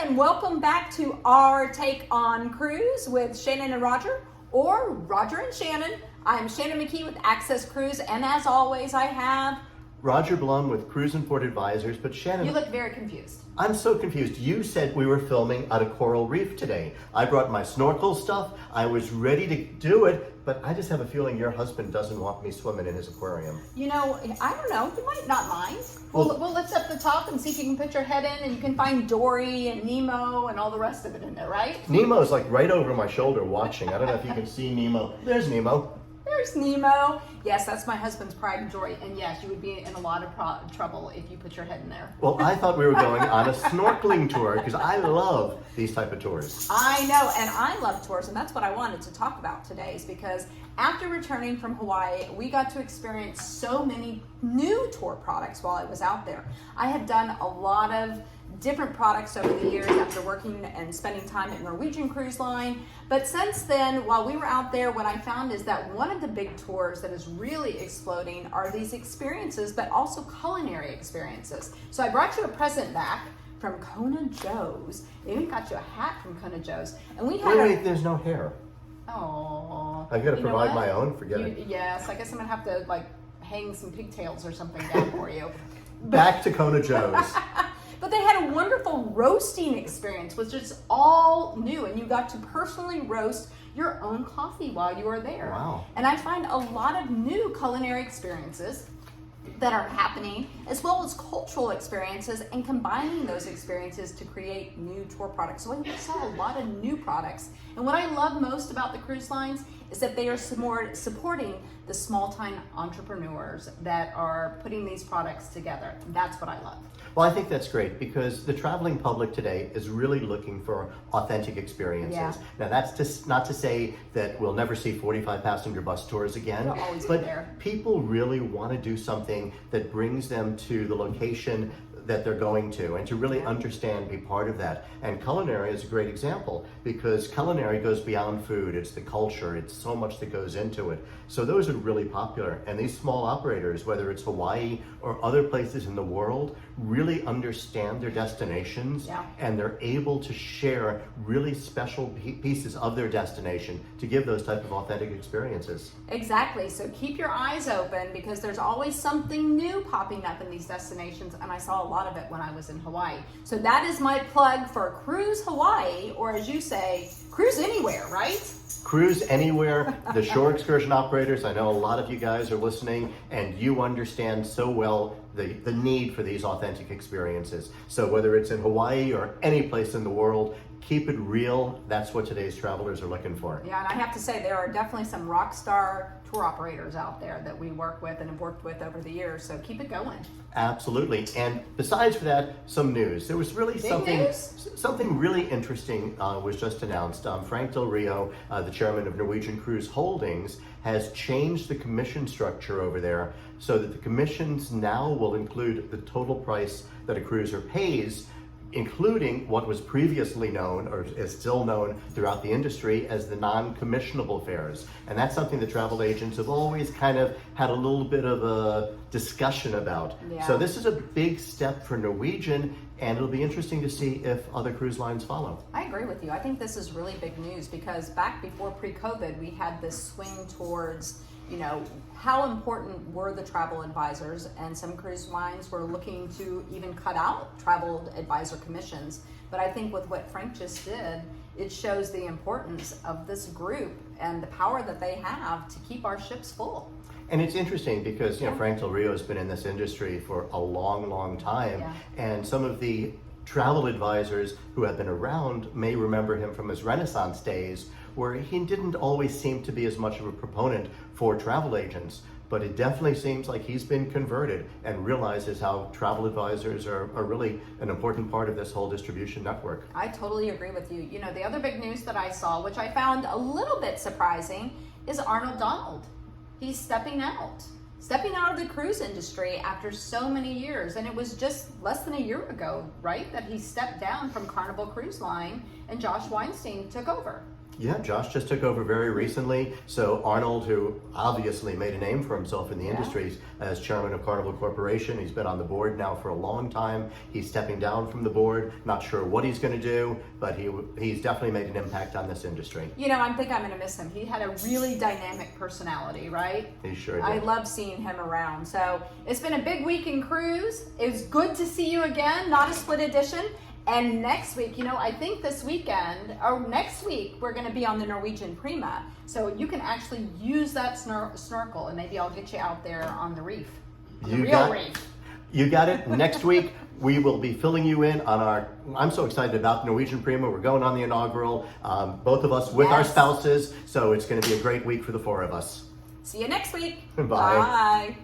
and welcome back to our take on cruise with Shannon and Roger, or Roger and Shannon. I'm Shannon McKee with Access Cruise, and as always, I have Roger Blum with Cruise and Port Advisors. But Shannon, you look very confused. I'm so confused. You said we were filming at a coral reef today. I brought my snorkel stuff. I was ready to do it, but I just have a feeling your husband doesn't want me swimming in his aquarium. You know, I don't know. You might not mind. We'll lift up the top and see if you can put your head in, and you can find Dory and Nemo and all the rest of it in there, right? Nemo's like right over my shoulder watching. I don't know if you can see Nemo. There's Nemo. There's Nemo. Yes, that's my husband's pride and joy. And yes, you would be in a lot of trouble if you put your head in there. Well, I thought we were going on a snorkeling tour because I love these type of tours. I know, and I love tours, and that's what I wanted to talk about today, is because after returning from Hawaii, we got to experience so many new tour products while I was out there. I had done a lot of different products over the years after working and spending time at Norwegian Cruise Line. But since then, while we were out there, what I found is that one of the big tours that is really exploding are these experiences, but also culinary experiences. So I brought you a present back from Kona Joe's. They even got you a hat from Kona Joe's. And we had Wait, there's no hair. Oh, I've got to provide my own. Forget it. Yes, I guess I'm gonna have to like hang some pigtails or something down for you. Back to Kona Joe's. But they had a wonderful roasting experience, which is all new, and you got to personally roast your own coffee while you were there. Wow. And I find a lot of new culinary experiences that are happening, as well as cultural experiences, and combining those experiences to create new tour products. So we saw a lot of new products. And what I love most about the cruise lines is that they are supporting the small-time entrepreneurs that are putting these products together. That's what I love. Well, I think that's great because the traveling public today is really looking for authentic experiences. Yeah. Now, that's just not to say that we'll never see 45 passenger bus tours again, They'll always be but there. people really want to do something that brings them to the location that they're going to, and to really understand, be part of that. And culinary is a great example because culinary goes beyond food. It's the culture. It's so much that goes into it. So those are really popular. And these small operators, whether it's Hawaii or other places in the world, really understand their destinations, and they're able to share really special pieces of their destination to give those type of authentic experiences. Exactly. So keep your eyes open because there's always something new popping up in these destinations, and I saw a lot of it when I was in Hawaii. So that is my plug for Cruise Hawaii, or as you say, Cruise Anywhere, right? Cruise Anywhere, the shore excursion operators. I know a lot of you guys are listening and you understand so well the need for these authentic experiences. So whether it's in Hawaii or any place in the world, keep it real. That's what today's travelers are looking for. Yeah, and I have to say there are definitely some rock star tour operators out there that we work with and have worked with over the years. So keep it going. Absolutely. And besides for that, some news. There was really something really interesting was just announced. Frank Del Rio, the chairman of Norwegian Cruise Holdings, has changed the commission structure over there so that the commissions now will include the total price that a cruiser pays, including what was previously known, or is still known throughout the industry, as the non-commissionable fares. And that's something the travel agents have always kind of had a little bit of a discussion about. Yeah. So this is a big step for Norwegian, and it'll be interesting to see if other cruise lines follow. I agree with you. I think this is really big news because back before pre-COVID, we had this swing towards, you know, how important were the travel advisors, and some cruise lines were looking to even cut out travel advisor commissions. But I think with what Frank just did, it shows the importance of this group and the power that they have to keep our ships full. And it's interesting because, you know, Frank Del Rio has been in this industry for a long, long time, and some of the travel advisors who have been around may remember him from his Renaissance days, where he didn't always seem to be as much of a proponent for travel agents. But it definitely seems like he's been converted and realizes how travel advisors are really an important part of this whole distribution network. I totally agree with you. You know, the other big news that I saw, which I found a little bit surprising, is Arnold Donald. He's stepping out of the cruise industry after so many years. And it was just less than a year ago, right, that he stepped down from Carnival Cruise Line and Josh Weinstein took over. Yeah, Josh just took over very recently. So Arnold, who obviously made a name for himself in the industry as chairman of Carnival Corporation, he's been on the board now for a long time. He's stepping down from the board. Not sure what he's going to do, but he's definitely made an impact on this industry. You know, I think I'm going to miss him. He had a really dynamic personality, right? He sure did. I love seeing him around. So it's been a big week in cruise. It was good to see you again, not a split edition. And next week, you know, I think this weekend, or next week, we're going to be on the Norwegian Prima. So you can actually use that snorkel, and maybe I'll get you out there on the reef. The real reef. You got it. Next week, we will be filling you in on our, I'm so excited about the Norwegian Prima. We're going on the inaugural, both of us with our spouses. So it's going to be a great week for the four of us. See you next week. Bye. Bye.